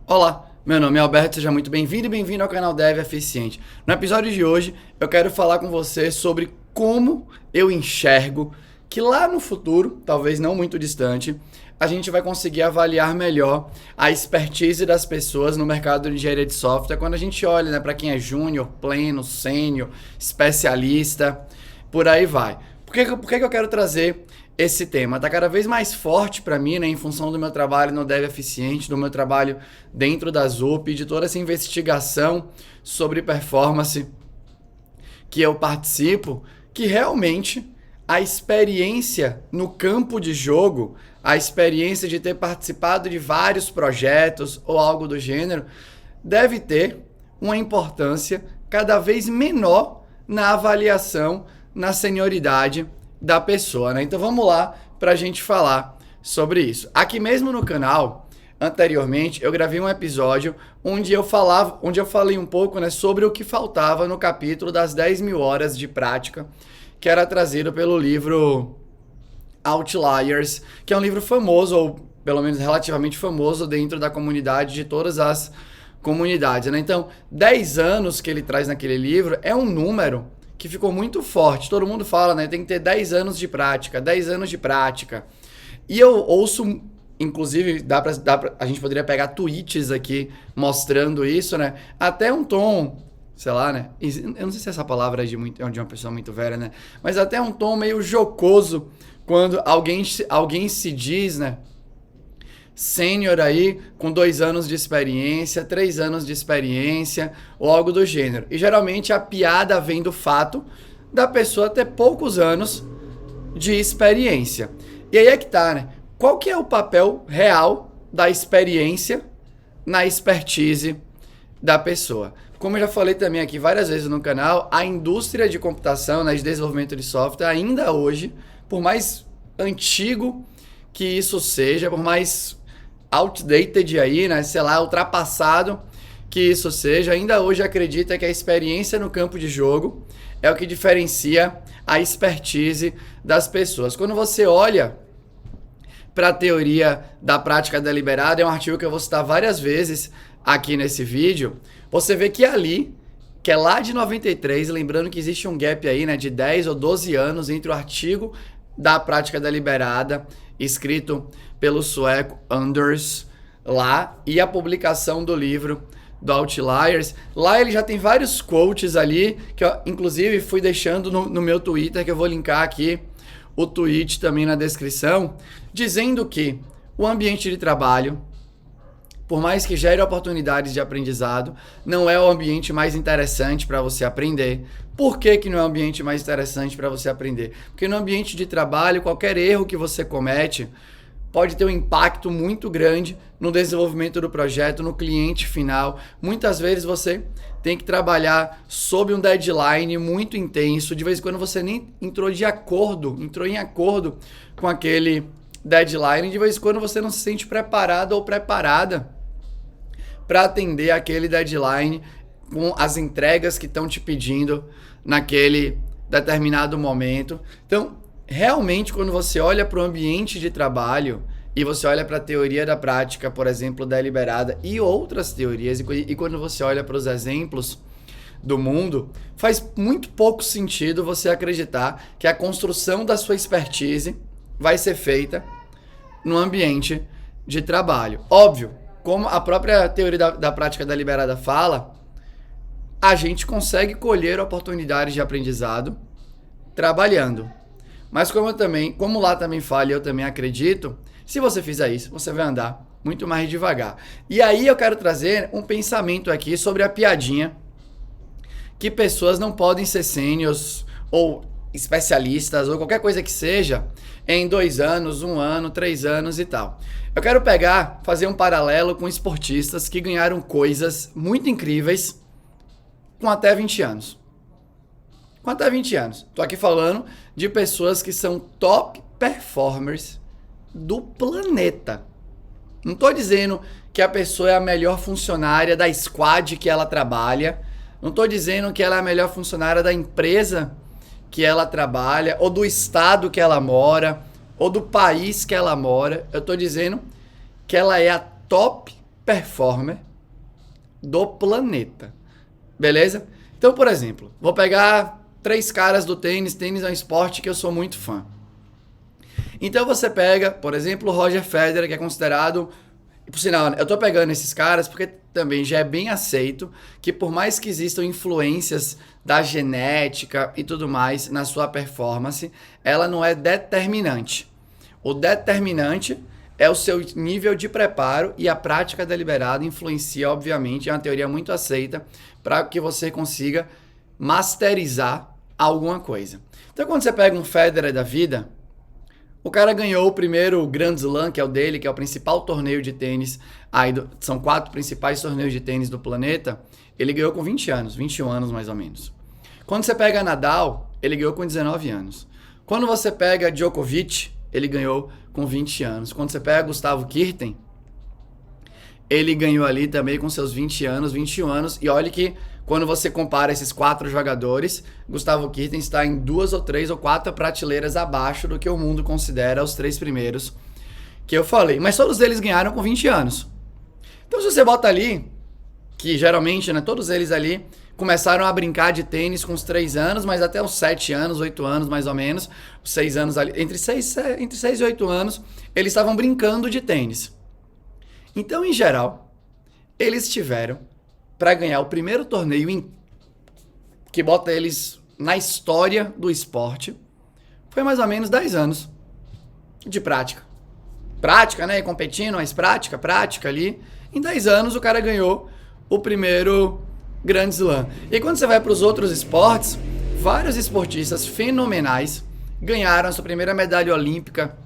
Olá, meu nome é Alberto, seja muito bem-vindo e bem-vindo ao canal Dev Eficiente. No episódio de hoje, eu quero falar com você sobre como eu enxergo que lá no futuro, talvez não muito distante, a gente vai conseguir avaliar melhor a expertise das pessoas no mercado de engenharia de software quando a gente olha, para quem é júnior, pleno, sênior, especialista, por aí vai. Por que eu quero trazer esse tema? Está cada vez mais forte para mim, né, em função do meu trabalho no Dev Eficiente, do meu trabalho dentro da ZUP, de toda essa investigação sobre performance que eu participo, que realmente a experiência no campo de jogo, a experiência de ter participado de vários projetos ou algo do gênero, deve ter uma importância cada vez menor na avaliação, na senioridade da pessoa, né? Então vamos lá para a gente falar sobre isso. Aqui mesmo no canal, anteriormente, eu gravei um episódio onde eu falei um pouco, né, sobre o que faltava no capítulo das 10.000 horas de prática, que era trazido pelo livro Outliers, que é um livro famoso, ou pelo menos relativamente famoso, dentro da comunidade, de todas as comunidades, né? Então, 10 anos que ele traz naquele livro é um número que ficou muito forte. Todo mundo fala, né? Tem que ter 10 anos de prática, 10 anos de prática. E eu ouço, inclusive, a gente poderia pegar tweets aqui mostrando isso, né? Até um tom, sei lá, né? Eu não sei se essa palavra é de uma pessoa muito velha, né? Mas até um tom meio jocoso quando alguém se diz, né, sênior aí, com 2 anos de experiência, 3 anos de experiência, ou algo do gênero. E geralmente a piada vem do fato da pessoa ter poucos anos de experiência. E aí é que tá, né? Qual que é o papel real da experiência na expertise da pessoa? Como eu já falei também aqui várias vezes no canal, a indústria de computação, né, de desenvolvimento de software, ainda hoje, por mais antigo que isso seja, por mais outdated aí, né, sei lá, ultrapassado que isso seja, ainda hoje acredita que a experiência no campo de jogo é o que diferencia a expertise das pessoas. Quando você olha para a teoria da prática deliberada, é um artigo que eu vou citar várias vezes aqui nesse vídeo, você vê que ali, que é lá de 93, lembrando que existe um gap aí, né, de 10 ou 12 anos entre o artigo da prática deliberada, escrito pelo sueco Anders lá, e a publicação do livro do Outliers. Lá ele já tem vários quotes ali, que eu inclusive fui deixando no meu Twitter, que eu vou linkar aqui o tweet também na descrição, dizendo que o ambiente de trabalho, por mais que gere oportunidades de aprendizado, não é o ambiente mais interessante para você aprender. Por que não é o ambiente mais interessante para você aprender? Porque no ambiente de trabalho, qualquer erro que você comete pode ter um impacto muito grande no desenvolvimento do projeto, no cliente final. Muitas vezes você tem que trabalhar sob um deadline muito intenso. De vez em quando você nem entrou em acordo com aquele deadline. De vez em quando você não se sente preparado ou preparada para atender aquele deadline com as entregas que estão te pedindo naquele determinado momento. Então, realmente, quando você olha para o ambiente de trabalho e você olha para a teoria da prática, por exemplo, deliberada e outras teorias, e quando você olha para os exemplos do mundo, faz muito pouco sentido você acreditar que a construção da sua expertise vai ser feita no ambiente de trabalho. Óbvio, como a própria teoria da prática deliberada fala, a gente consegue colher oportunidades de aprendizado trabalhando. Mas como lá também fala e eu também acredito, se você fizer isso, você vai andar muito mais devagar. E aí eu quero trazer um pensamento aqui sobre a piadinha que pessoas não podem ser sêniors ou especialistas ou qualquer coisa que seja em 2 anos, 1 ano, 3 anos e tal. Eu quero fazer um paralelo com esportistas que ganharam coisas muito incríveis com até 20 anos. Com até 20 anos. Tô aqui falando de pessoas que são top performers do planeta. Não tô dizendo que a pessoa é a melhor funcionária da squad que ela trabalha. Não tô dizendo que ela é a melhor funcionária da empresa que ela trabalha, ou do estado que ela mora, ou do país que ela mora. Eu tô dizendo que ela é a top performer do planeta. Beleza? Então, por exemplo, vou pegar 3 caras do tênis. Tênis é um esporte que eu sou muito fã. Então você pega, por exemplo, o Roger Federer, que é considerado... Por sinal, eu tô pegando esses caras porque também já é bem aceito que por mais que existam influências da genética e tudo mais na sua performance, ela não é determinante. O determinante é o seu nível de preparo e a prática deliberada influencia, obviamente, é uma teoria muito aceita para que você consiga masterizar alguma coisa. Então quando você pega um Federer da vida... O cara ganhou o primeiro Grand Slam, que é o dele, que é o principal torneio de tênis. São 4 principais torneios de tênis do planeta. Ele ganhou com 20 anos, 21 anos mais ou menos. Quando você pega Nadal, ele ganhou com 19 anos. Quando você pega Djokovic, ele ganhou com 20 anos. Quando você pega Gustavo Kirten, ele ganhou ali também com seus 20 anos, 21 anos. E olha que quando você compara esses 4 jogadores, Gustavo Kirten está em 2 ou 3 ou 4 prateleiras abaixo do que o mundo considera os 3 primeiros que eu falei. Mas todos eles ganharam com 20 anos. Então se você bota ali, que geralmente, né, todos eles ali começaram a brincar de tênis com os 3 anos, mas até os 7 anos, 8 anos mais ou menos, os 6 anos ali, entre 6 e 8 anos, eles estavam brincando de tênis. Então, em geral, eles tiveram para ganhar o primeiro torneio que bota eles na história do esporte, foi mais ou menos 10 anos de prática. Prática, né? Competindo, mas prática ali. Em 10 anos o cara ganhou o primeiro Grand Slam. E quando você vai para os outros esportes, vários esportistas fenomenais ganharam a sua primeira medalha olímpica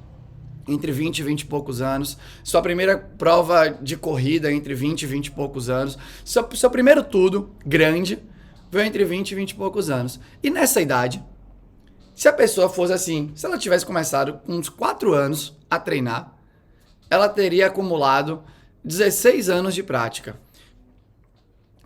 entre 20 e 20 e poucos anos, sua primeira prova de corrida entre 20 e 20 e poucos anos, seu primeiro tudo, grande, veio entre 20 e 20 e poucos anos. E nessa idade, se a pessoa fosse assim, se ela tivesse começado com uns 4 anos a treinar, ela teria acumulado 16 anos de prática.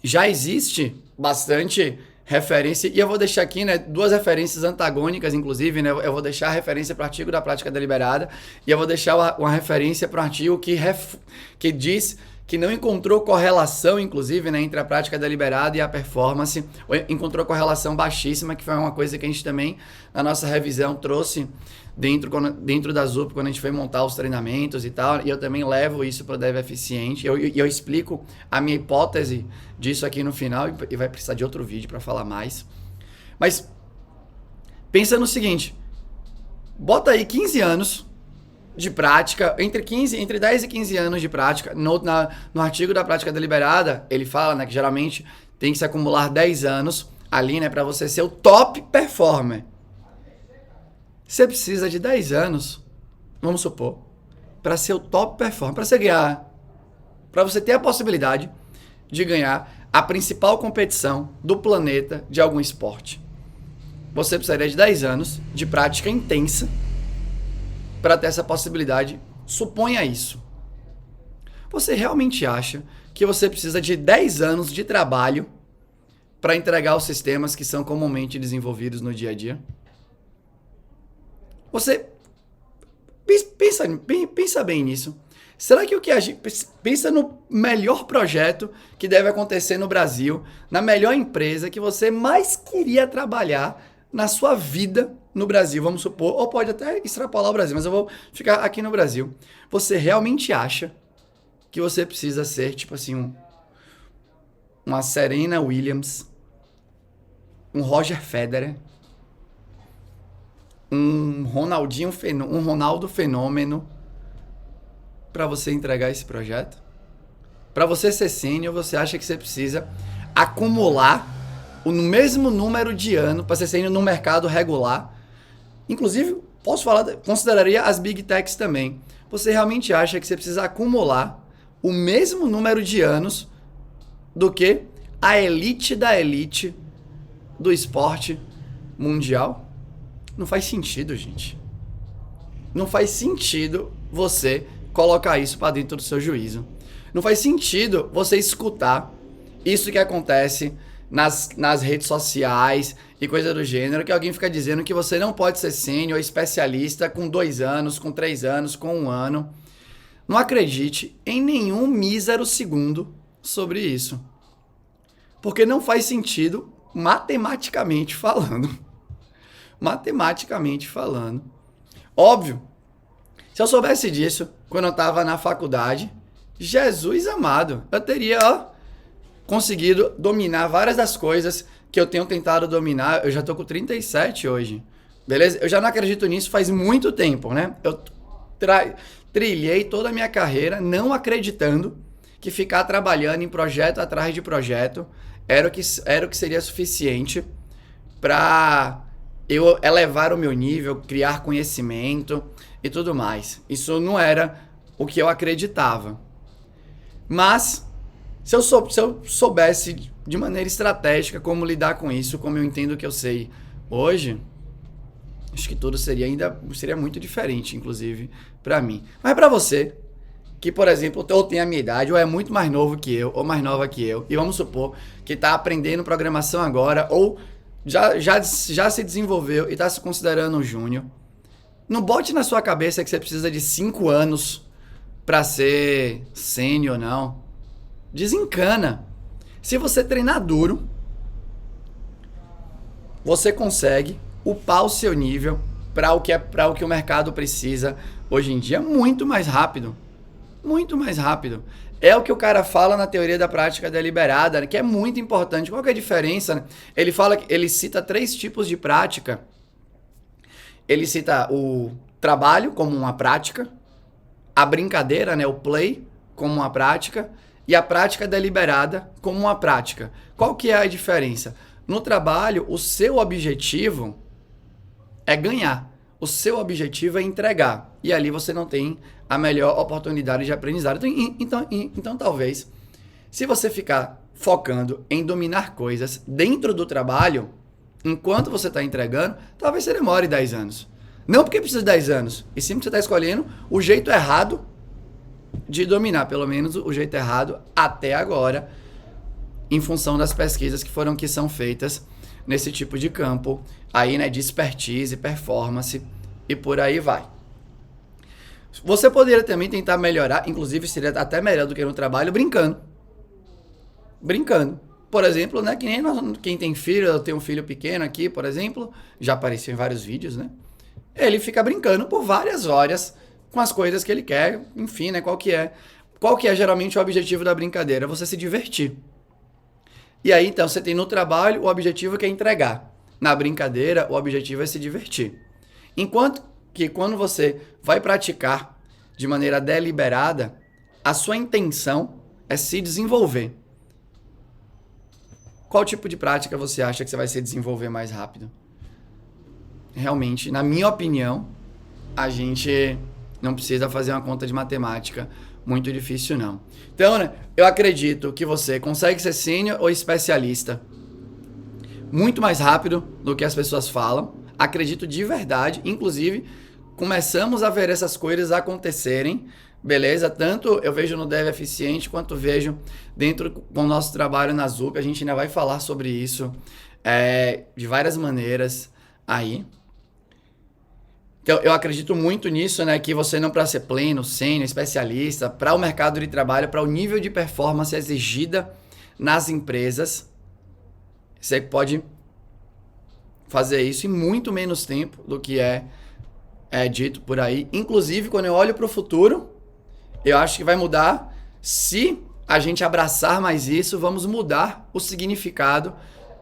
Já existe bastante referência, e eu vou deixar aqui, né, 2 referências antagônicas, inclusive, né, eu vou deixar a referência para o artigo da prática deliberada e eu vou deixar uma referência para o artigo que diz que não encontrou correlação, inclusive, né, entre a prática deliberada e a performance, encontrou correlação baixíssima, que foi uma coisa que a gente também, na nossa revisão, trouxe dentro da ZUP, quando a gente foi montar os treinamentos e tal, e eu também levo isso para o Dev Eficiente, e eu explico a minha hipótese disso aqui no final, e vai precisar de outro vídeo para falar mais. Mas, pensa no seguinte, bota aí 15 anos de prática, entre 10 e 15 anos de prática, no artigo da prática deliberada, ele fala, né, que geralmente tem que se acumular 10 anos ali, né, para você ser o top performer. Você precisa de 10 anos, vamos supor, para ser o top performer, para você ganhar, para você ter a possibilidade de ganhar a principal competição do planeta de algum esporte. Você precisaria de 10 anos de prática intensa para ter essa possibilidade. Suponha isso. Você realmente acha que você precisa de 10 anos de trabalho para entregar os sistemas que são comumente desenvolvidos no dia a dia? Você pensa bem nisso. Será que o que a gente pensa no melhor projeto que deve acontecer no Brasil, na melhor empresa que você mais queria trabalhar na sua vida no Brasil, vamos supor, ou pode até extrapolar o Brasil, mas eu vou ficar aqui no Brasil. Você realmente acha que você precisa ser, tipo assim, uma Serena Williams, um Roger Federer, um Ronaldo Fenômeno para você entregar esse projeto? Para você ser sênior, você acha que você precisa acumular o mesmo número de anos para ser sênior no mercado regular? Inclusive, consideraria as Big Techs também. Você realmente acha que você precisa acumular o mesmo número de anos do que a elite da elite do esporte mundial? Não faz sentido, gente. Não faz sentido você colocar isso para dentro do seu juízo. Não faz sentido você escutar isso que acontece nas redes sociais e coisa do gênero, que alguém fica dizendo que você não pode ser sênior, especialista com 2 anos, com 3 anos, com 1 ano. Não acredite em nenhum mísero segundo sobre isso. Porque não faz sentido matematicamente falando. Matematicamente falando. Óbvio, se eu soubesse disso quando eu estava na faculdade, Jesus amado, eu teria conseguido dominar várias das coisas que eu tenho tentado dominar. Eu já tô com 37 hoje, beleza? Eu já não acredito nisso faz muito tempo, né? Eu trilhei toda a minha carreira não acreditando que ficar trabalhando em projeto atrás de projeto era o que seria suficiente para eu elevar o meu nível, criar conhecimento e tudo mais. Isso não era o que eu acreditava. Mas, se eu soubesse de maneira estratégica como lidar com isso, como eu entendo que eu sei hoje, acho que tudo seria muito diferente, inclusive, para mim. Mas para você, que, por exemplo, ou tem a minha idade, ou é muito mais novo que eu, ou mais nova que eu, e vamos supor que está aprendendo programação agora, ou já se desenvolveu e está se considerando um júnior, não bote na sua cabeça que você precisa de 5 anos para ser sênior, não. Desencana. Se você treinar duro, você consegue upar o seu nível para o que o mercado precisa hoje em dia muito mais rápido. Muito mais rápido. É o que o cara fala na teoria da prática deliberada, né, que é muito importante. Qual que é a diferença? Né? Ele cita 3 tipos de prática. Ele cita o trabalho como uma prática, a brincadeira, né, o play, como uma prática, e a prática deliberada como uma prática. Qual que é a diferença? No trabalho, o seu objetivo é ganhar. O seu objetivo é entregar. E ali você não tem a melhor oportunidade de aprendizado. Então talvez, se você ficar focando em dominar coisas dentro do trabalho, enquanto você está entregando, talvez você demore 10 anos. Não porque precisa de 10 anos, e sim porque você está escolhendo o jeito errado de dominar, pelo menos o jeito errado até agora, em função das pesquisas que são feitas nesse tipo de campo, aí, né, de expertise, performance e por aí vai. Você poderia também tentar melhorar, inclusive seria até melhor do que no trabalho, brincando. Brincando. Por exemplo, né, que nem quem tem filho, eu tenho um filho pequeno aqui, por exemplo, já apareceu em vários vídeos, né? Ele fica brincando por várias horas com as coisas que ele quer, enfim, né? Qual que é geralmente o objetivo da brincadeira? Você se divertir. E aí, então, você tem no trabalho o objetivo que é entregar. Na brincadeira, o objetivo é se divertir. Enquanto que quando você vai praticar de maneira deliberada, a sua intenção é se desenvolver. Qual tipo de prática você acha que você vai se desenvolver mais rápido? Realmente, na minha opinião, a gente não precisa fazer uma conta de matemática muito difícil, não. Então, né, eu acredito que você consegue ser sênior ou especialista muito mais rápido do que as pessoas falam. Acredito de verdade. Inclusive, começamos a ver essas coisas acontecerem, beleza? Tanto eu vejo no Dev Eficiente, quanto vejo dentro do nosso trabalho na ZUP. A gente ainda vai falar sobre isso de várias maneiras aí. Então, eu acredito muito nisso, né? Que você não para ser pleno, sênior, especialista, para o mercado de trabalho, para o nível de performance exigida nas empresas, você pode fazer isso em muito menos tempo do que é dito por aí. Inclusive, quando eu olho para o futuro, eu acho que vai mudar. Se a gente abraçar mais isso, vamos mudar o significado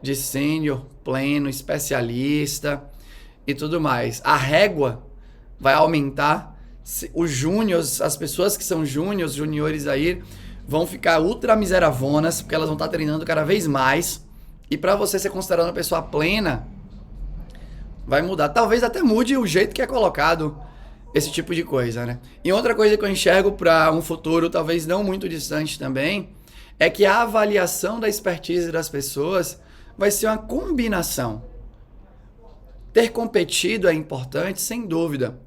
de sênior, pleno, especialista e tudo mais. A régua vai aumentar. Os júniors, as pessoas que são júniores aí, vão ficar ultra miseravonas, porque elas vão estar treinando cada vez mais. E para você ser considerado uma pessoa plena, vai mudar. Talvez até mude o jeito que é colocado esse tipo de coisa, né? E outra coisa que eu enxergo para um futuro talvez não muito distante também, é que a avaliação da expertise das pessoas vai ser uma combinação. Ter competido é importante, sem dúvida.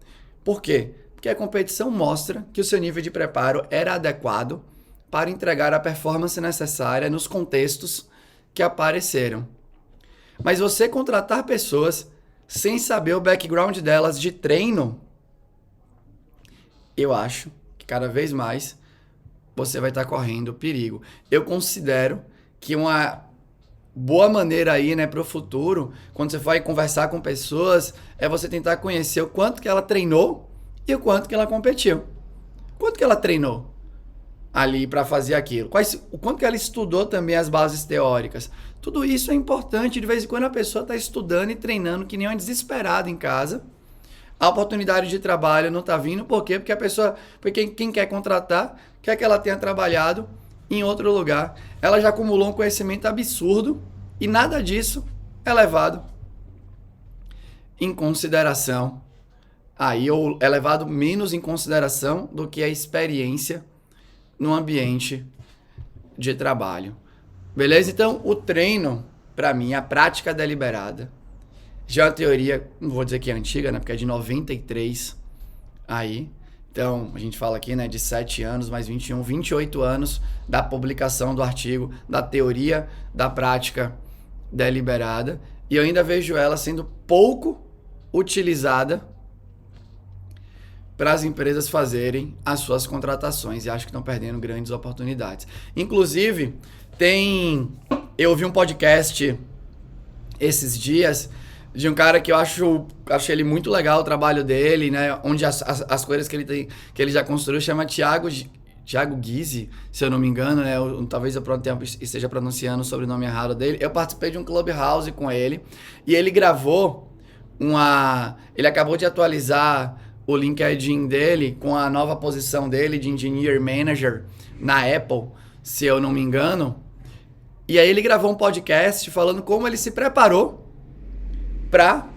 Por quê? Porque a competição mostra que o seu nível de preparo era adequado para entregar a performance necessária nos contextos que apareceram. Mas você contratar pessoas sem saber o background delas de treino, eu acho cada vez mais você vai estar correndo perigo. Eu considero que uma boa maneira aí, né, para o futuro, quando você vai conversar com pessoas, é você tentar conhecer o quanto que ela treinou e o quanto que ela competiu. Quanto que ela treinou ali para fazer aquilo? O quanto que ela estudou também as bases teóricas? Tudo isso é importante. De vez em quando a pessoa está estudando e treinando que nem uma desesperada em casa. A oportunidade de trabalho não está vindo. Por quê? Porque quem quer contratar quer que ela tenha trabalhado em outro lugar. Ela já acumulou um conhecimento absurdo e nada disso é levado em consideração. Aí, ou é levado menos em consideração do que a experiência no ambiente de trabalho. Beleza? Então, o treino, para mim, a prática deliberada, já é uma teoria, não vou dizer que é antiga, né? Porque é de 93 aí. Então, a gente fala aqui, né, de 7 anos, mais 21, 28 anos da publicação do artigo, da teoria da prática deliberada. E eu ainda vejo ela sendo pouco utilizada para as empresas fazerem as suas contratações. E acho que estão perdendo grandes oportunidades. Inclusive, eu ouvi um podcast esses dias de um cara que eu acho ele muito legal, o trabalho dele, né? Onde as coisas que ele já construiu, chama Thiago Guise, se eu não me engano, né? Talvez eu esteja pronunciando o sobrenome errado dele. Eu participei de um Clubhouse com ele e ele gravou ele acabou de atualizar o LinkedIn dele com a nova posição dele de Engineer Manager na Apple, se eu não me engano. E aí ele gravou um podcast falando como ele se preparou para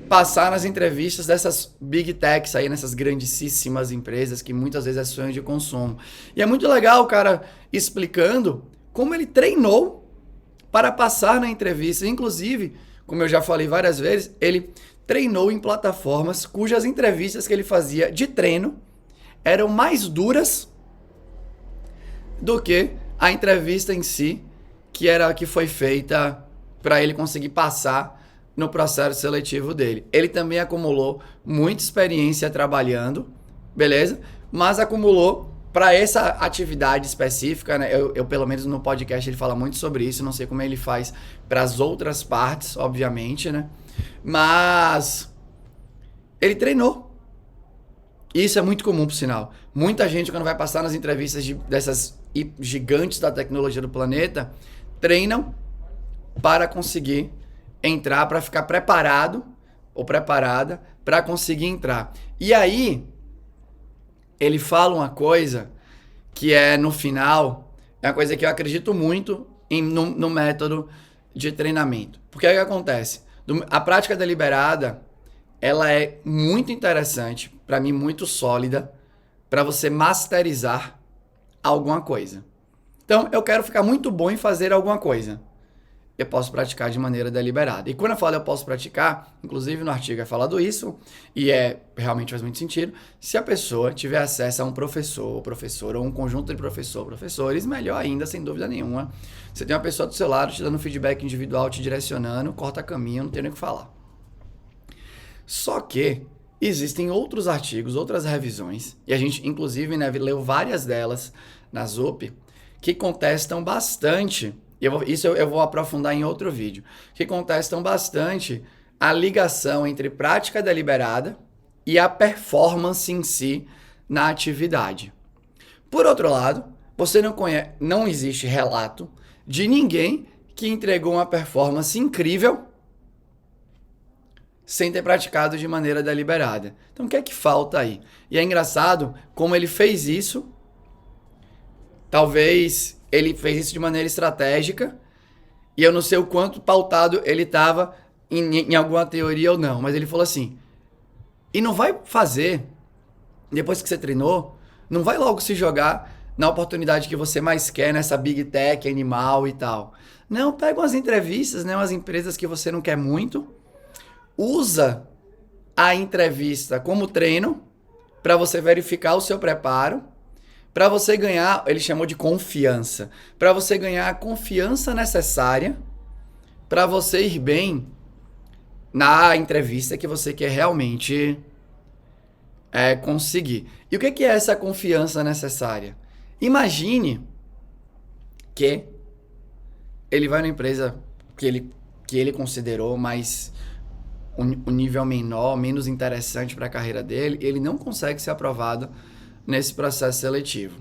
passar nas entrevistas dessas big techs aí, nessas grandíssimas empresas que muitas vezes é sonho de consumo. E é muito legal o cara explicando como ele treinou para passar na entrevista. Inclusive, como eu já falei várias vezes, ele treinou em plataformas cujas entrevistas que ele fazia de treino eram mais duras do que a entrevista em si, que foi feita para ele conseguir passar no processo seletivo dele. Ele também acumulou muita experiência trabalhando, beleza? Mas acumulou para essa atividade específica, né? Eu, pelo menos no podcast, ele fala muito sobre isso. Não sei como ele faz para as outras partes, obviamente, né? Mas ele treinou. Isso é muito comum, por sinal. Muita gente, quando vai passar nas entrevistas dessas gigantes da tecnologia do planeta, treinam para conseguir entrar, para ficar preparado ou preparada para conseguir entrar. E aí, ele fala uma coisa que é, no final, é uma coisa que eu acredito muito no método de treinamento. Porque o que acontece? A prática deliberada, ela é muito interessante, para mim muito sólida, para você masterizar alguma coisa. Então, eu quero ficar muito bom em fazer alguma coisa. Eu posso praticar de maneira deliberada. E quando eu falo eu posso praticar, inclusive no artigo é falado isso, e realmente faz muito sentido, se a pessoa tiver acesso a um professor ou professora, ou um conjunto de professores, melhor ainda, sem dúvida nenhuma. Você tem uma pessoa do seu lado te dando feedback individual, te direcionando, corta caminho, não tem nem o que falar. Só que existem outros artigos, outras revisões, e a gente, inclusive, né, leu várias delas na ZUP, que contestam bastante. Isso eu vou aprofundar em outro vídeo, que contestam bastante a ligação entre prática deliberada e a performance em si na atividade. Por outro lado, não existe relato de ninguém que entregou uma performance incrível sem ter praticado de maneira deliberada. Então o que é que falta aí? E é engraçado como ele fez isso, talvez ele fez isso de maneira estratégica, e eu não sei o quanto pautado ele estava em alguma teoria ou não, mas ele falou assim, e não vai fazer, depois que você treinou, não vai logo se jogar na oportunidade que você mais quer, nessa big tech, animal e tal. Não, pega umas entrevistas, né, umas empresas que você não quer muito, usa a entrevista como treino para você verificar o seu preparo, para você ganhar, ele chamou de confiança, para você ganhar a confiança necessária para você ir bem na entrevista que você quer realmente conseguir. E o que é essa confiança necessária? Imagine que ele vai numa empresa que ele considerou mais um nível menor, menos interessante para a carreira dele, ele não consegue ser aprovado nesse processo seletivo.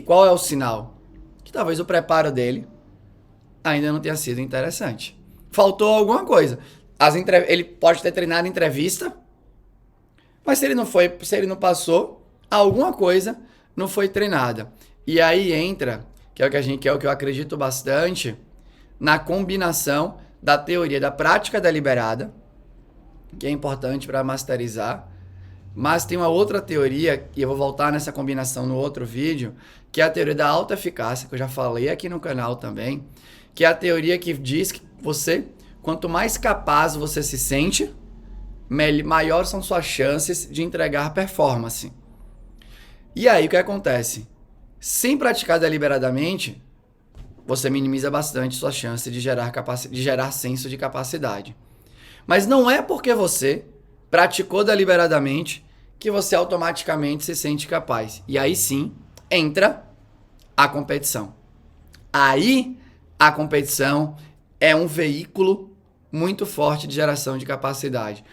Qual é o sinal? Que talvez o preparo dele ainda não tenha sido interessante. Faltou alguma coisa. Ele pode ter treinado entrevista, mas se ele não passou, alguma coisa não foi treinada. E aí entra, que é o que eu acredito bastante, na combinação da teoria da prática deliberada, que é importante para masterizar, mas tem uma outra teoria, e eu vou voltar nessa combinação no outro vídeo, que é a teoria da autoeficácia, que eu já falei aqui no canal também, que é a teoria que diz que quanto mais capaz você se sente, maior são suas chances de entregar performance. E aí o que acontece? Sem praticar deliberadamente, você minimiza bastante suas chances de gerar senso de capacidade. Mas não é porque você praticou deliberadamente que você automaticamente se sente capaz. E aí sim, entra a competição. Aí a competição é um veículo muito forte de geração de capacidade.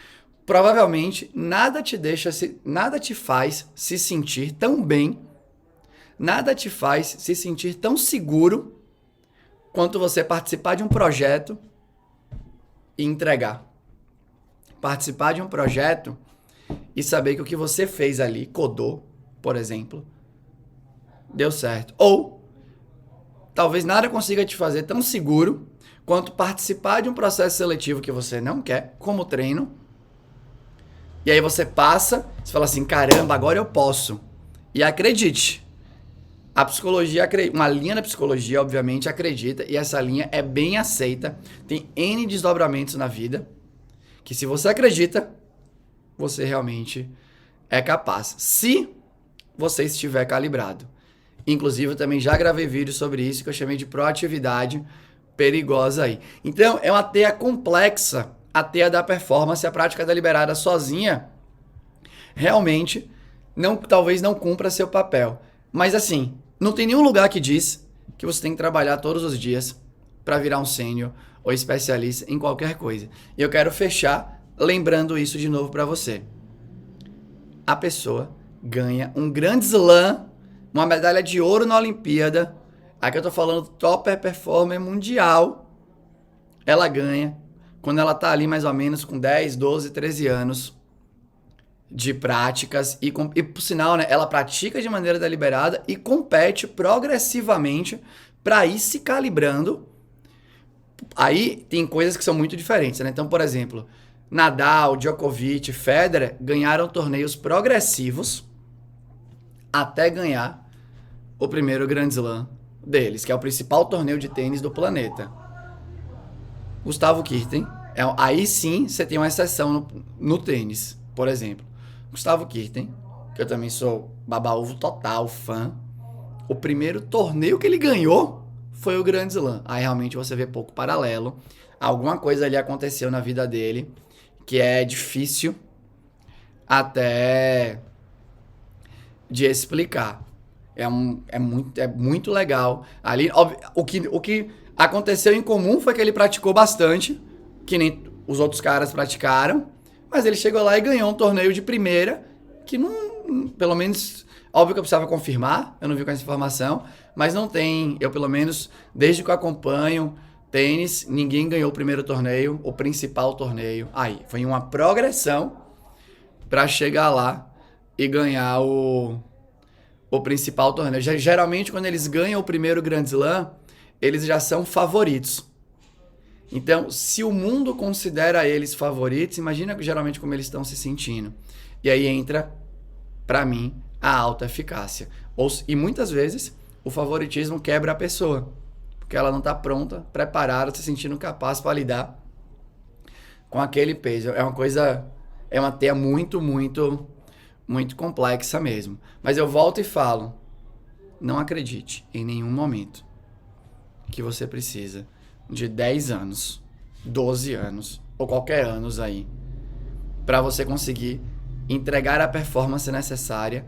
Provavelmente nada te faz se sentir tão bem, nada te faz se sentir tão seguro quanto você participar de um projeto e entregar. Participar de um projeto e saber que o que você fez ali, codou, por exemplo, deu certo. Ou talvez nada consiga te fazer tão seguro quanto participar de um processo seletivo que você não quer, como treino. E aí você passa, você fala assim, caramba, agora eu posso. E acredite, a psicologia, uma linha da psicologia, obviamente, acredita, e essa linha é bem aceita, tem N desdobramentos na vida, que se você acredita, você realmente é capaz, se você estiver calibrado. Inclusive, eu também já gravei vídeo sobre isso, que eu chamei de proatividade perigosa aí. Então, é uma teia complexa, a teia da performance, a prática deliberada sozinha, realmente, talvez não cumpra seu papel. Mas assim, não tem nenhum lugar que diz que você tem que trabalhar todos os dias para virar um sênior ou especialista em qualquer coisa. E eu quero fechar lembrando isso de novo para você. A pessoa ganha um grande slam, uma medalha de ouro na Olimpíada. Aqui eu tô falando top performer mundial. Ela ganha quando ela tá ali mais ou menos com 10, 12, 13 anos de práticas e por sinal, né, ela pratica de maneira deliberada e compete progressivamente para ir se calibrando. Aí tem coisas que são muito diferentes, né? Então, por exemplo, Nadal, Djokovic, Federer ganharam torneios progressivos até ganhar o primeiro Grand Slam deles, que é o principal torneio de tênis do planeta. Gustavo Kirten, aí sim você tem uma exceção no tênis, por exemplo. Gustavo Kirten, que eu também sou baba-ovo total, fã, o primeiro torneio que ele ganhou foi o Grand Slam. Aí realmente você vê pouco paralelo. Alguma coisa ali aconteceu na vida dele que é difícil até de explicar. É muito legal. Ali, óbvio, o que aconteceu em comum foi que ele praticou bastante, que nem os outros caras praticaram, mas ele chegou lá e ganhou um torneio de primeira, que não, pelo menos, óbvio que eu precisava confirmar, eu não vi com essa informação, mas não tem, eu pelo menos, desde que eu acompanho tênis, ninguém ganhou o primeiro torneio, o principal torneio. Aí, foi uma progressão para chegar lá e ganhar o principal torneio. Geralmente, quando eles ganham o primeiro Grand Slam, eles já são favoritos. Então, se o mundo considera eles favoritos, imagina geralmente como eles estão se sentindo. E aí entra, para mim, a alta eficácia. E muitas vezes, o favoritismo quebra a pessoa, porque ela não está pronta, preparada, se sentindo capaz para lidar com aquele peso. É uma teia muito, muito, muito complexa mesmo. Mas eu volto e falo, não acredite em nenhum momento que você precisa de 10 anos, 12 anos, ou qualquer anos aí, para você conseguir entregar a performance necessária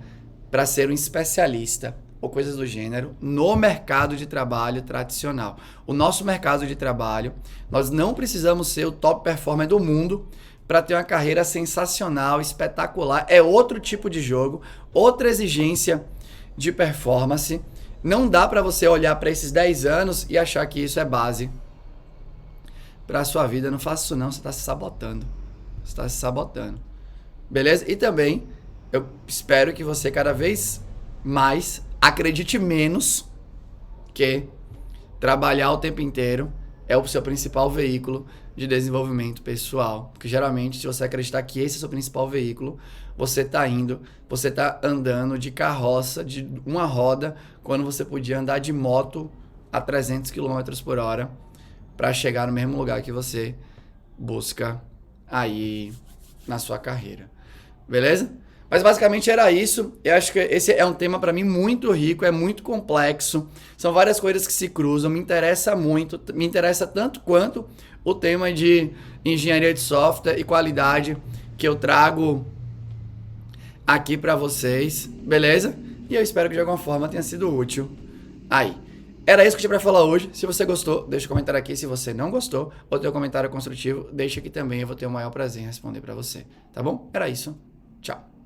para ser um especialista ou coisas do gênero no mercado de trabalho tradicional. O nosso mercado de trabalho, nós não precisamos ser o top performer do mundo para ter uma carreira sensacional, espetacular. É outro tipo de jogo, outra exigência de performance. Não dá para você olhar para esses 10 anos e achar que isso é base para a sua vida. Não faça isso não, você está se sabotando. Você está se sabotando. Beleza? E também, eu espero que você cada vez mais acredite menos que trabalhar o tempo inteiro é o seu principal veículo de desenvolvimento pessoal. Porque geralmente, se você acreditar que esse é o seu principal veículo, você tá andando de carroça, de uma roda, quando você podia andar de moto a 300 km por hora para chegar no mesmo lugar que você busca aí na sua carreira. Beleza? Mas basicamente era isso. Eu acho que esse é um tema para mim muito rico, é muito complexo. São várias coisas que se cruzam, me interessa muito, me interessa tanto quanto o tema de engenharia de software e qualidade que eu trago aqui para vocês, beleza? E eu espero que de alguma forma tenha sido útil aí. Era isso que eu tinha para falar hoje. Se você gostou, deixa um comentário aqui. Se você não gostou ou tem um comentário construtivo, deixa aqui também. Eu vou ter o maior prazer em responder para você, tá bom? Era isso. Tchau.